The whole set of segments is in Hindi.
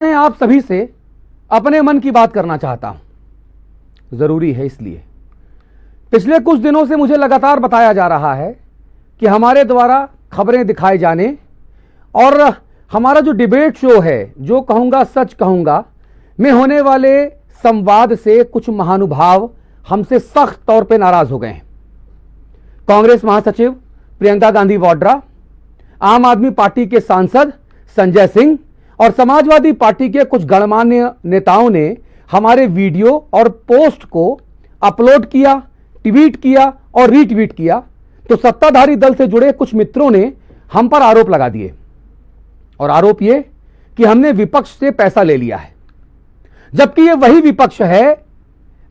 मैं आप सभी से अपने मन की बात करना चाहता हूं। जरूरी है इसलिए पिछले कुछ दिनों से मुझे लगातार बताया जा रहा है कि हमारे द्वारा खबरें दिखाए जाने और हमारा जो डिबेट शो है, जो कहूंगा सच कहूंगा, में होने वाले संवाद से कुछ महानुभाव हमसे सख्त तौर पे नाराज हो गए हैं। कांग्रेस महासचिव प्रियंका गांधी वाड्रा, आम आदमी पार्टी के सांसद संजय सिंह और समाजवादी पार्टी के कुछ गणमान्य नेताओं ने हमारे वीडियो और पोस्ट को अपलोड किया, ट्वीट किया और रीट्वीट किया, तो सत्ताधारी दल से जुड़े कुछ मित्रों ने हम पर आरोप लगा दिए। और आरोप यह कि हमने विपक्ष से पैसा ले लिया है, जबकि यह वही विपक्ष है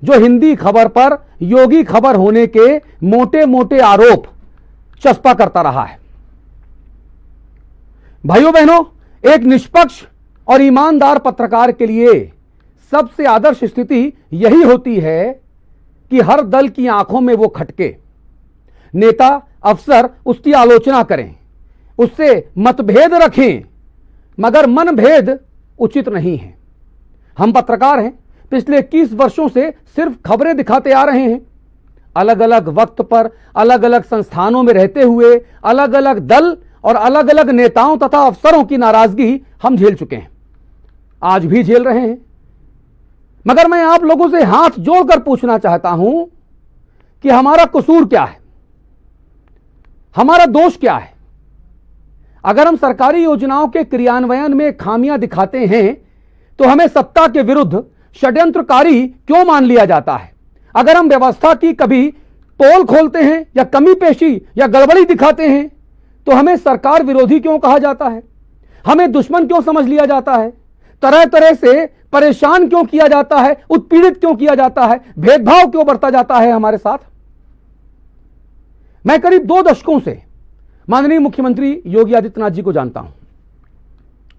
जो हिंदी खबर पर योगी खबर होने के मोटे मोटे आरोप चस्पा करता रहा है। भाइयों बहनों, एक निष्पक्ष और ईमानदार पत्रकार के लिए सबसे आदर्श स्थिति यही होती है कि हर दल की आंखों में वो खटके, नेता अफसर उसकी आलोचना करें, उससे मतभेद रखें, मगर मनभेद उचित नहीं है। हम पत्रकार हैं, पिछले 21 वर्षों से सिर्फ खबरें दिखाते आ रहे हैं। अलग अलग वक्त पर अलग अलग संस्थानों में रहते हुए अलग अलग दल और अलग अलग नेताओं तथा अफसरों की नाराजगी हम झेल चुके हैं, आज भी झेल रहे हैं। मगर मैं आप लोगों से हाथ जोड़कर पूछना चाहता हूं कि हमारा कसूर क्या है, हमारा दोष क्या है? अगर हम सरकारी योजनाओं के क्रियान्वयन में खामियां दिखाते हैं तो हमें सत्ता के विरुद्ध षड्यंत्रकारी क्यों मान लिया जाता है? अगर हम व्यवस्था की कभी पोल खोलते हैं या कमी पेशी या गड़बड़ी दिखाते हैं तो हमें सरकार विरोधी क्यों कहा जाता है? हमें दुश्मन क्यों समझ लिया जाता है? तरह तरह से परेशान क्यों किया जाता है? उत्पीड़ित क्यों किया जाता है? भेदभाव क्यों बरता जाता है हमारे साथ? मैं करीब 2 दशकों से माननीय मुख्यमंत्री योगी आदित्यनाथ जी को जानता हूं।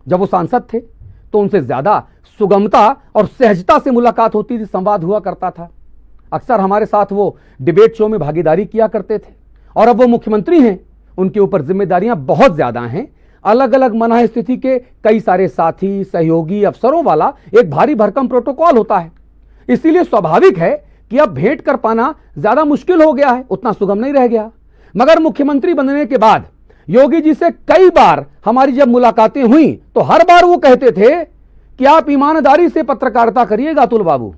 जब वो सांसद थे तो उनसे ज्यादा सुगमता और सहजता से मुलाकात होती थी, संवाद हुआ करता था। अक्सर हमारे साथ वो डिबेट शो में भागीदारी किया करते थे। और अब वो मुख्यमंत्री हैं, उनके ऊपर जिम्मेदारियां बहुत ज्यादा हैं। अलग अलग मना स्थिति के कई सारे साथी, सहयोगी, अफसरों वाला एक भारी भरकम प्रोटोकॉल होता है। इसीलिए स्वाभाविक है कि अब भेंट कर पाना ज्यादा मुश्किल हो गया है, उतना सुगम नहीं रह गया। मगर मुख्यमंत्री बनने के बाद योगी जी से कई बार हमारी जब मुलाकातें हुई तो हर बार वो कहते थे कि आप ईमानदारी से पत्रकारिता करिएगा अतुल बाबू,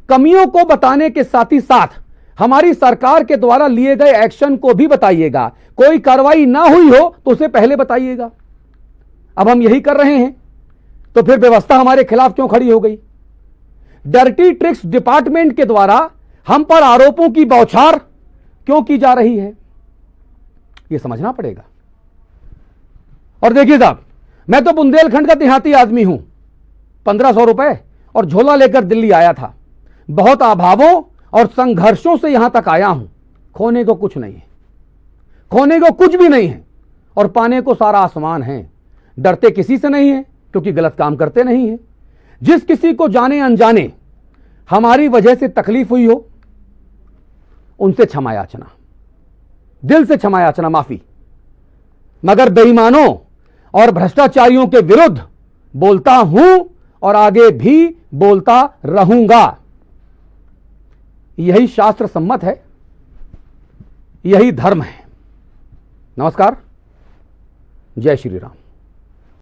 कमियों को बताने के साथ ही साथ हमारी सरकार के द्वारा लिए गए एक्शन को भी बताइएगा। कोई कार्रवाई ना हुई हो तो उसे पहले बताइएगा। अब हम यही कर रहे हैं तो फिर व्यवस्था हमारे खिलाफ क्यों खड़ी हो गई? डर्टी ट्रिक्स डिपार्टमेंट के द्वारा हम पर आरोपों की बौछार क्यों की जा रही है, यह समझना पड़ेगा। और देखिए साहब, मैं तो बुंदेलखंड का देहाती आदमी हूं। 1500 रुपए और झोला लेकर दिल्ली आया था। बहुत अभावों और संघर्षों से यहां तक आया हूं। खोने को कुछ नहीं है, खोने को कुछ भी नहीं है और पाने को सारा आसमान है। डरते किसी से नहीं है क्योंकि गलत काम करते नहीं है। जिस किसी को जाने अनजाने हमारी वजह से तकलीफ हुई हो उनसे क्षमा याचना, दिल से क्षमा याचना, माफी। मगर बेईमानों और भ्रष्टाचारियों के विरुद्ध बोलता हूं और आगे भी बोलता रहूंगा। यही शास्त्र सम्मत है, यही धर्म है। नमस्कार, जय श्री राम।